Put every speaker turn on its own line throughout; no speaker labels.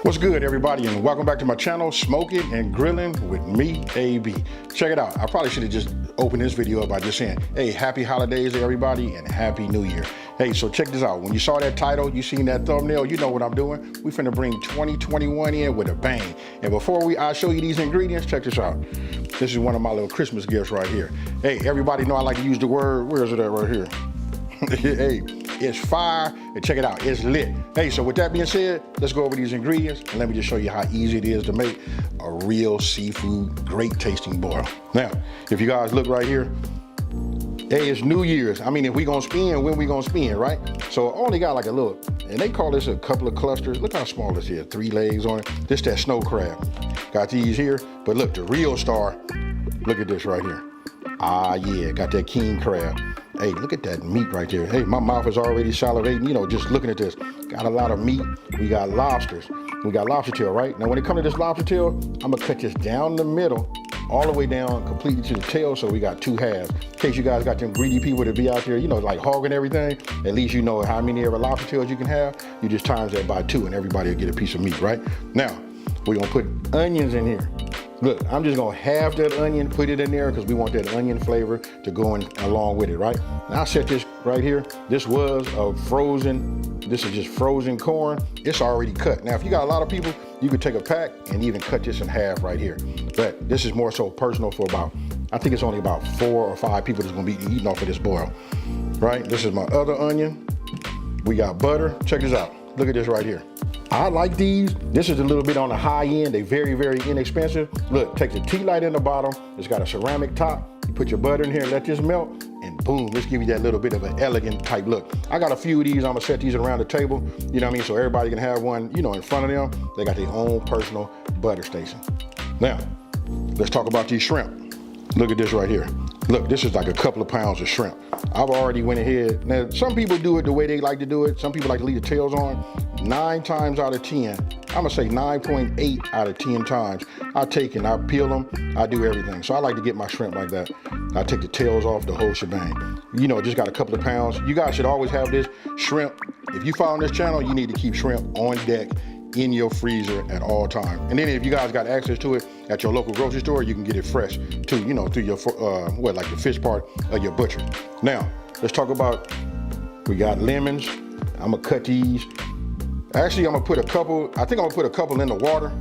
What's good, everybody, and welcome back to my channel, Smoking and Grilling with me, AB. Check it out. I probably should have just opened this video up by just saying, hey, happy holidays to everybody and happy new year. Hey, so check this out. When you saw that title, you seen that thumbnail, you know what I'm doing. We finna bring 2021 in with a bang. And before I show you these ingredients, check this out. This is one of my little Christmas gifts right here. Hey, everybody know I like to use the word, where is it at right here? Hey, it's fire, and check it out, it's lit. Hey, so with that being said, let's go over these ingredients, and let me just show you how easy it is to make a real seafood, great tasting boil. Now, if you guys look right here, hey, it's New Year's. I mean, if we gonna spin, when we gonna spin, right? So I only got like a little, and they call this a couple of clusters. Look how small this is, 3 legs on it. This that snow crab. Got these here, but look, the real star, look at this right here. Ah, yeah, got that king crab. Hey, look at that meat right there. Hey, my mouth is already salivating, you know, just looking at this. Got a lot of meat. We got lobsters. We got lobster tail, right? Now, when it comes to this lobster tail, I'm gonna cut this down the middle, all the way down completely to the tail, so we got 2 halves. In case you guys got them greedy people that be out there, you know, like hogging everything, at least you know how many ever lobster tails you can have. You just times that by 2 and everybody will get a piece of meat, right? Now, we're gonna put onions in here. Look, I'm just gonna halve that onion, put it in there because we want that onion flavor to go in along with it, right? Now I set this right here. This was a frozen, this is just frozen corn. It's already cut. Now, if you got a lot of people, you could take a pack and even cut this in half right here. But this is more so personal for about, I think it's only about 4 or 5 people that's gonna be eating off of this boil, right? This is my other onion. We got butter. Check this out. Look at this right here. I like these. This is a little bit on the high end. They very, very inexpensive. Look, take the tea light in the bottom. It's got a ceramic top. You put your butter in here, let this melt, and boom, let's give you that little bit of an elegant type look. I got a few of these. I'm gonna set these around the table, you know what I mean? So everybody can have one, you know, in front of them. They got their own personal butter station. Now, let's talk about these shrimp. Look at this right here. Look, this is like a couple of pounds of shrimp. I've already went ahead. Now, some people do it the way they like to do it. Some people like to leave the tails on. 9 times out of 10, I'm gonna say 9.8 out of 10 times, I take and I peel them, I do everything. So I like to get my shrimp like that. I take the tails off, the whole shebang. You know, just got a couple of pounds. You guys should always have this shrimp. If you follow this channel, you need to keep shrimp on deck in your freezer at all times. And then if you guys got access to it at your local grocery store, you can get it fresh too, you know, through your, like the fish part of your butcher. Now, let's talk about, we got lemons. I'm gonna cut these. Actually, I'm gonna put a couple, I think I'm gonna put a couple in the water,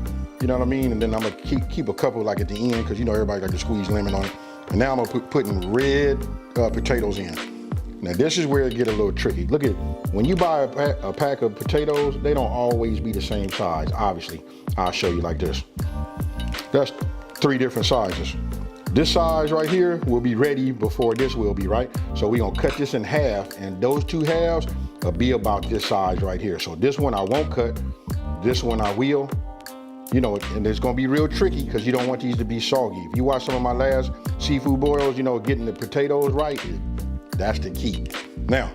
you know what I mean? And then I'm gonna keep a couple like at the end, because you know everybody like to squeeze lemon on it. And now I'm gonna putting red potatoes in. Now this is where it get a little tricky. Look at, when you buy a pack of potatoes, they don't always be the same size, obviously. I'll show you like this. That's 3 different sizes. This size right here will be ready before this will be, right? So we're gonna cut this in half, and those 2 halves will be about this size right here. So this one I won't cut, this one I will. You know, and it's gonna be real tricky because you don't want these to be soggy. If you watch some of my last seafood boils, you know, getting the potatoes right, that's the key. Now,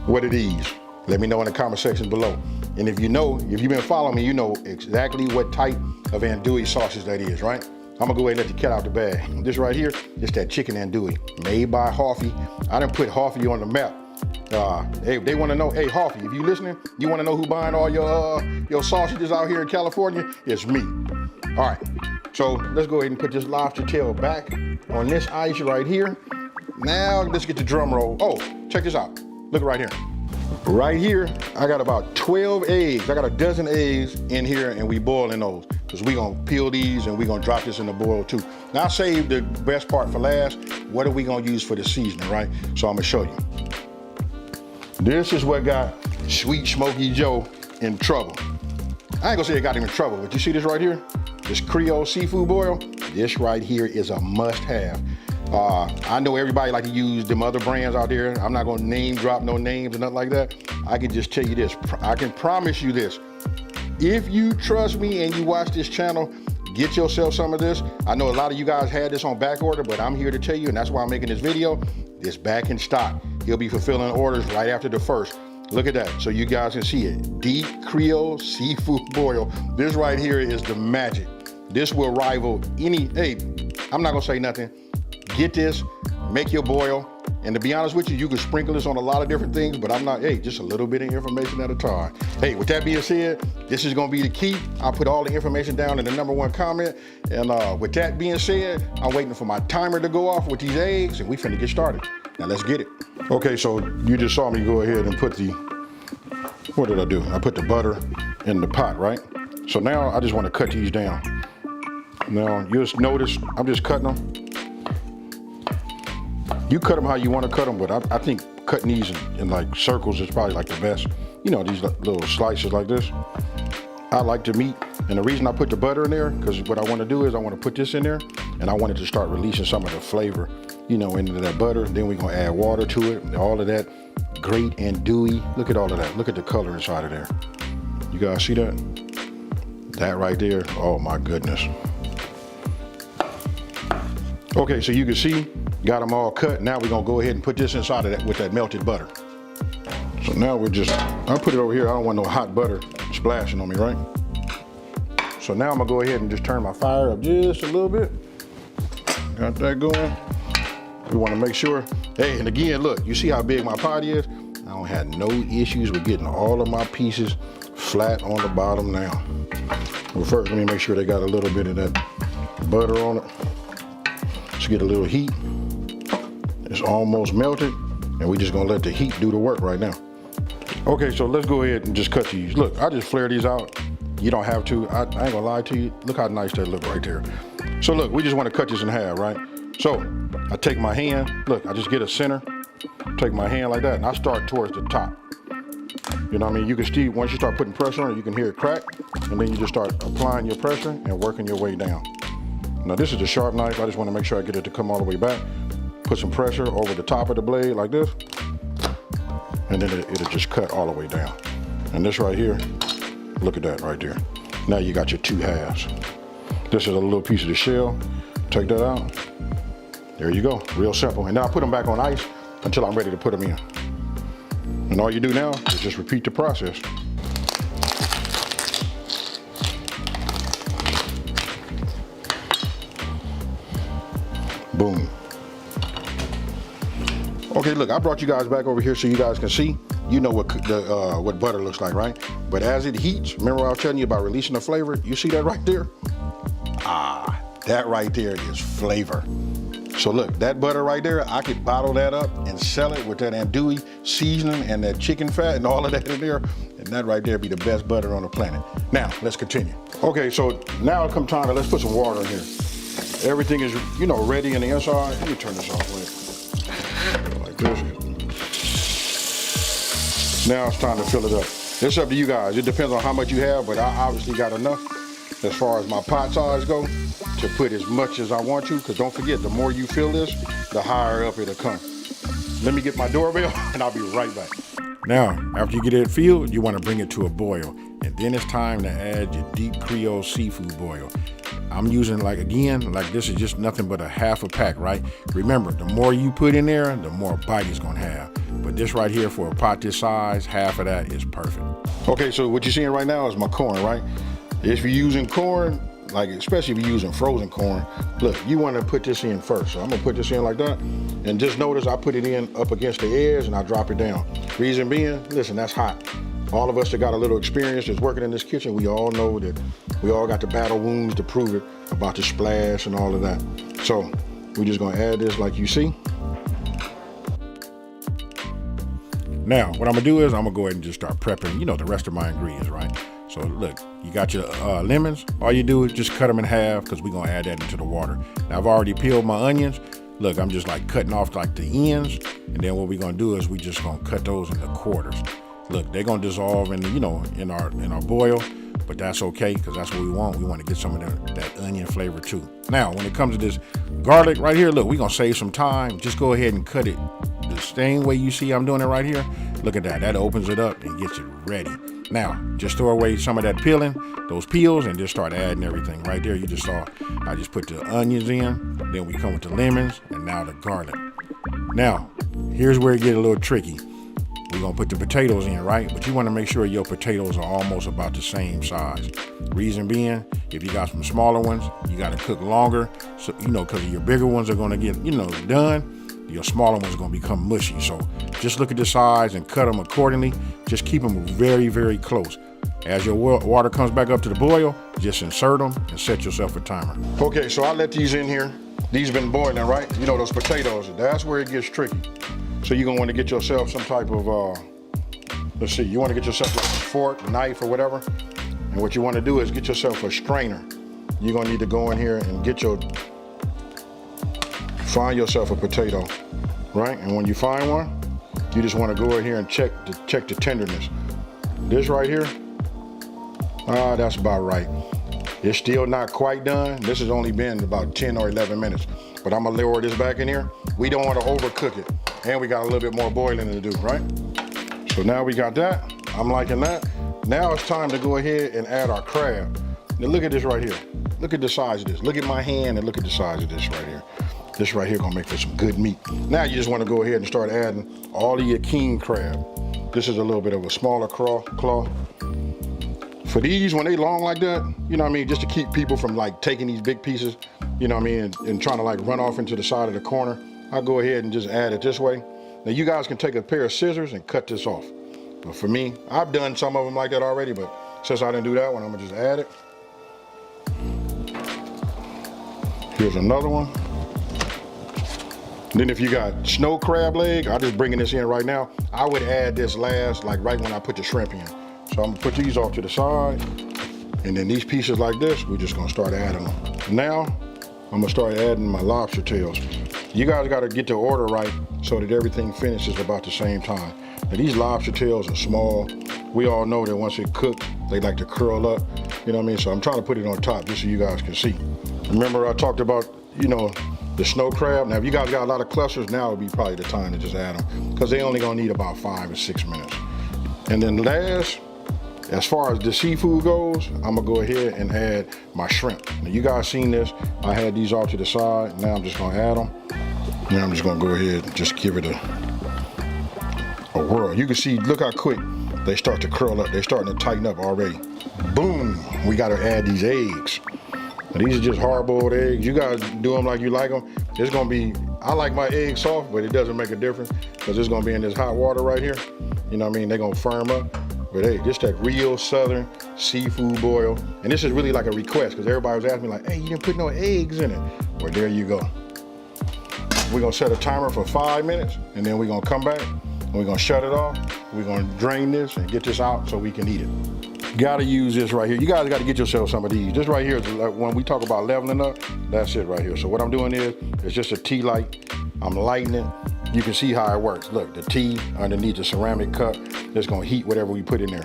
what are these? Let me know in the comment section below. And if you know, if you've been following me, you know exactly what type of andouille sausage that is, right? I'm gonna go ahead and let the cat out the bag. This right here, it's that chicken andouille, made by Hoffy. I done put Hoffy on the map. Hey, they wanna know, hey Hoffy, if you listening, you wanna know who buying all your sausages out here in California? It's me. All right, so let's go ahead and put this lobster tail back on this ice right here. Now, let's get the drum roll. Oh, check this out. Look right here. Right here, I got about 12 eggs. I got a dozen eggs in here, and we boiling those because we gonna peel these and we gonna drop this in the boil too. Now I saved the best part for last. What are we gonna use for the seasoning, right? So I'm gonna show you. This is what got Sweet Smoky Joe in trouble. I ain't gonna say it got him in trouble, but you see this right here? This Creole Seafood Boil? This right here is a must-have. I know everybody like to use them other brands out there. I'm not gonna name drop no names or nothing like that. I can just tell you this. I can promise you this. If you trust me and you watch this channel, get yourself some of this. I know a lot of you guys had this on back order, but I'm here to tell you, and that's why I'm making this video. It's back in stock. He'll be fulfilling orders right after the 1st. Look at that, so you guys can see it. Deep Creole Seafood Boil. This right here is the magic. This will rival any, hey, I'm not gonna say nothing. Get this, make your boil, And to be honest with you, you can sprinkle this on a lot of different things, but I'm not, hey, just a little bit of information at a time. Hey, with that being said, this is gonna be the key. I'll put all the information down in the #1 comment. And with that being said, I'm waiting for my timer to go off with these eggs and we finna get started. Now let's get it. Okay, so you just saw me go ahead and put the, what did I do? I put the butter in the pot, right? So now I just wanna cut these down. Now you'll notice I'm just cutting them. You cut them how you want to cut them, but I think cutting these in like circles is probably like the best. You know, these little slices like this. I like the meat, and the reason I put the butter in there, because what I want to do is I want to put this in there, and I want it to start releasing some of the flavor, you know, into that butter. Then we're gonna add water to it, all of that great andouille. Look at all of that. Look at the color inside of there. You guys see that? That right there. Oh my goodness. Okay, so you can see. Got them all cut. Now we're gonna go ahead and put this inside of that with that melted butter. So now we're just, I'll put it over here. I don't want no hot butter splashing on me, right? So now I'm gonna go ahead and just turn my fire up just a little bit. Got that going. We wanna make sure, hey, and again, look, you see how big my pot is? I don't have no issues with getting all of my pieces flat on the bottom now. Well, first, let me make sure they got a little bit of that butter on it. Let's get a little heat. It's almost melted, and we're just gonna let the heat do the work right now. Okay, so let's go ahead and just cut these. Look, I just flare these out. You don't have to, I ain't gonna lie to you. Look how nice that look right there. So look, we just wanna cut this in half, right? So I take my hand, look, I just get a center, take my hand like that, and I start towards the top. You know what I mean? You can see, once you start putting pressure on it, you can hear it crack, and then you just start applying your pressure and working your way down. Now this is a sharp knife. I just wanna make sure I get it to come all the way back. Put some pressure over the top of the blade like this, and then it'll just cut all the way down. And this right here, look at that right there. Now you got your 2 halves. This is a little piece of the shell. Take that out. There you go, real simple. And now I put them back on ice until I'm ready to put them in. And all you do now is just repeat the process. Boom. Okay, look, I brought you guys back over here so you guys can see. You know what butter looks like, right? But as it heats, remember I was telling you about releasing the flavor? You see that right there? Ah, that right there is flavor. So look, that butter right there, I could bottle that up and sell it with that andouille seasoning and that chicken fat and all of that in there. And that right there be the best butter on the planet. Now, let's continue. Okay, so now it come time to, let's put some water in here. Everything is, you know, ready in the inside. Let me turn this off, wait. Like this. Now it's time to fill it up. It's up to you guys. It depends on how much you have, but I obviously got enough as far as my pot size go to put as much as I want to, because don't forget, the more you fill this, the higher up it'll come. Let me get my doorbell and I'll be right back. Now, after you get it filled, you want to bring it to a boil. And then it's time to add your deep Creole seafood boil. I'm using, like, again, like this is just nothing but a half a pack, right? Remember, the more you put in there, the more bite it's gonna have. But this right here, for a pot this size, half of that is perfect. Okay, so what you're seeing right now is my corn, right? If you're using corn, like especially if you're using frozen corn, look, you wanna put this in first. So I'm gonna put this in like that. And just notice I put it in up against the edge and I drop it down. Reason being, listen, that's hot. All of us that got a little experience that's working in this kitchen, we all know that we all got the battle wounds to prove it about the splash and all of that. So we're just gonna add this like you see. Now, what I'm gonna do is I'm gonna go ahead and just start prepping, you know, the rest of my ingredients, right? So look, you got your lemons. All you do is just cut them in half because we're gonna add that into the water. Now I've already peeled my onions. Look, I'm just like cutting off like the ends. And then what we're gonna do is we just gonna cut those into quarters. Look, they're gonna dissolve in, you know, in our boil, but that's okay because that's what we want. We want to get some of that onion flavor too. Now, when it comes to this garlic right here, look, we're gonna save some time. Just go ahead and cut it the same way you see I'm doing it right here. Look at that. That opens it up and gets it ready. Now, just throw away some of that peeling, those peels, and just start adding everything right there. You just saw I just put the onions in, then we come with the lemons, and now the garlic. Now, here's where it gets a little tricky. We're gonna put the potatoes in, right? But you wanna make sure your potatoes are almost about the same size. Reason being, if you got some smaller ones, you gotta cook longer. So, you know, cause your bigger ones are gonna get, you know, done. your smaller ones are gonna become mushy. So just look at the size and cut them accordingly. Just keep them very, very close. As your water comes back up to the boil, just insert them and set yourself a timer. Okay, so I let these in here. These have been boiling, right? You know those potatoes, that's where it gets tricky. So you're gonna wanna get yourself some type of, let's see, you wanna get yourself a fork, knife, or whatever. And what you wanna do is get yourself a strainer. You're gonna need to go in here and find yourself a potato, right? And when you find one, you just wanna go in here and check the tenderness. This right here, that's about right. It's still not quite done. This has only been about 10 or 11 minutes. But I'm gonna lower this back in here. We don't wanna overcook it. And we got a little bit more boiling to do, right? So now we got that. I'm liking that. Now it's time to go ahead and add our crab. Now look at this right here. Look at the size of this. Look at my hand and look at the size of this right here. This right here gonna make for some good meat. Now you just wanna go ahead and start adding all of your king crab. This is a little bit of a smaller claw. For these, when they long like that, you know what I mean, just to keep people from like taking these big pieces, you know what I mean, and trying to like run off into the side of the corner, I'll go ahead and just add it this way. Now you guys can take a pair of scissors and cut this off. But for me, I've done some of them like that already, but since I didn't do that one, I'm gonna just add it. Here's another one. Then if you got snow crab leg, I'm just bringing this in right now. I would add this last, like right when I put the shrimp in. So I'm gonna put these off to the side. And then these pieces like this, we're just gonna start adding them. Now, I'm gonna start adding my lobster tails. You guys gotta get the order right so that everything finishes about the same time. Now these lobster tails are small. We all know that once it cooks, they like to curl up. You know what I mean? So I'm trying to put it on top just so you guys can see. Remember I talked about, you know, the snow crab. Now if you guys got a lot of clusters, now would be probably the time to just add them because they only gonna need about 5 or 6 minutes. And then last, as far as the seafood goes, I'm gonna go ahead and add my shrimp. Now you guys seen this, I had these off to the side. Now I'm just gonna add them. Now I'm just gonna go ahead and just give it a whirl. You can see, look how quick they start to curl up. They're starting to tighten up already. Boom, we gotta add these eggs. Now, these are just hard-boiled eggs. You guys do them like you like them. It's gonna be, I like my eggs soft, but it doesn't make a difference because it's gonna be in this hot water right here. You know what I mean? They're gonna firm up. But hey, just that real Southern seafood boil. And this is really like a request because everybody was asking me like, hey, you didn't put no eggs in it. Well, there you go. We're gonna set a timer for 5 minutes and then we're gonna come back and we're gonna shut it off. We're gonna drain this and get this out so we can eat it. Gotta use this right here. You guys gotta get yourself some of these. This right here is like when we talk about leveling up, that's it right here. So what I'm doing is, it's just a tea light. I'm lighting it. You can see how it works. Look, the tea underneath the ceramic cup, it's gonna heat whatever we put in there.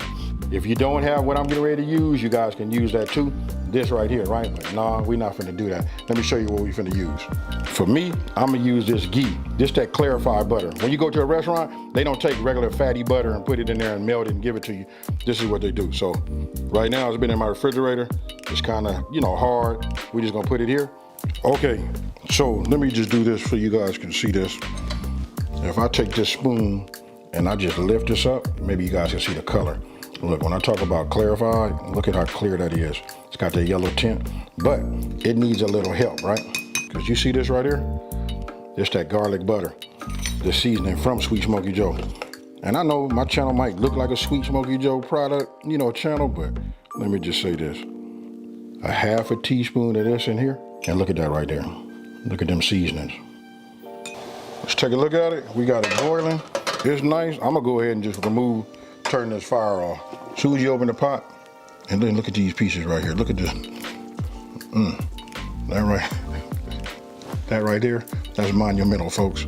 If you don't have what I'm getting ready to use, you guys can use that too. This right here, right? But nah, we're not finna do that. Let me show you what we finna use. For me, I'm gonna use this ghee, just that clarified butter. When you go to a restaurant, they don't take regular fatty butter and put it in there and melt it and give it to you. This is what they do. So right now, it's been in my refrigerator. It's kinda, you know, hard. We're just gonna put it here. Okay, so let me just do this so you guys can see this. If I take this spoon and I just lift this up, maybe you guys can see the color. Look, when I talk about clarified, look at how clear that is. It's got that yellow tint, but it needs a little help, right? Because you see this right here? It's that garlic butter, the seasoning from Sweet Smoky Joe. And I know my channel might look like a Sweet Smoky Joe product, you know, channel, but let me just say this. A half a teaspoon of this in here, and look at that right there. Look at them seasonings. Let's take a look at it. We got it boiling. It's nice. I'm gonna go ahead and just turn this fire off. As soon as you open the pot, and then look at these pieces right here. Look at this. That right there, that's monumental, folks.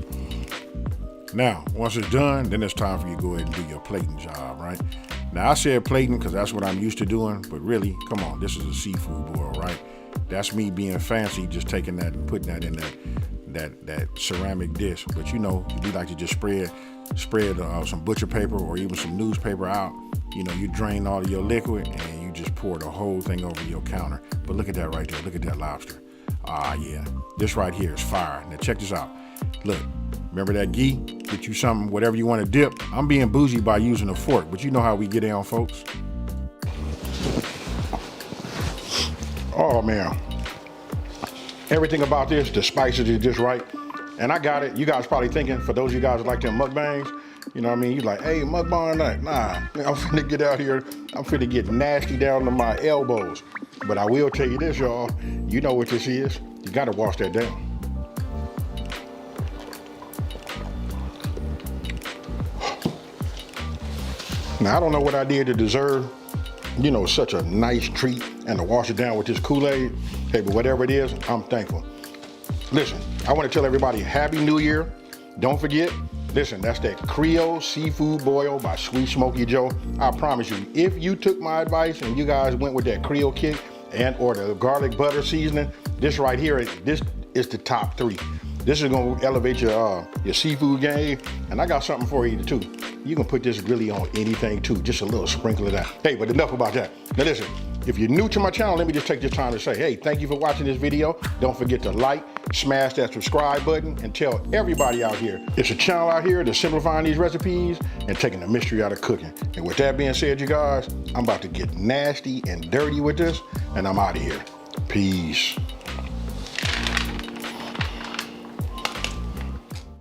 Now, once it's done, then it's time for you to go ahead and do your plating job, right? Now, I said plating because that's what I'm used to doing, but really, come on, this is a seafood boil, right? That's me being fancy, just taking that and putting that in that ceramic dish. But you know, you like to just spread some butcher paper or even some newspaper out. You know, you drain all of your liquid and you just pour the whole thing over your counter. But look at that right there. Look at that lobster. Ah, yeah. This right here is fire. Now check this out. Look, remember that ghee? Get you something, whatever you want to dip. I'm being bougie by using a fork, but you know how we get down, folks. Oh man. Everything about this, the spices is just right. And I got it. You guys probably thinking, for those of you guys that like them mukbangs, you know what I mean? You like, hey, mukbang night. Nah, I'm finna get out here. I'm finna get nasty down to my elbows. But I will tell you this, y'all. You know what this is. You gotta wash that down. Now, I don't know what I did to deserve, you know, such a nice treat and to wash it down with this Kool-Aid. Hey, but whatever it is, I'm thankful. Listen, I want to tell everybody Happy New Year. Don't forget, listen, that's that Creole Seafood Boil by Sweet Smoky Joe. I promise you, if you took my advice and you guys went with that Creole kick and or the garlic butter seasoning, this right here, this is the top 3. This is gonna elevate your seafood game, and I got something for you too. You can put this really on anything too, just a little sprinkle of that. Hey, but enough about that. Now listen, if you're new to my channel, let me just take this time to say, hey, thank you for watching this video. Don't forget to like, smash that subscribe button, and tell everybody out here, it's a channel out here that's simplifying these recipes and taking the mystery out of cooking. And with that being said, you guys, I'm about to get nasty and dirty with this, and I'm out of here. Peace.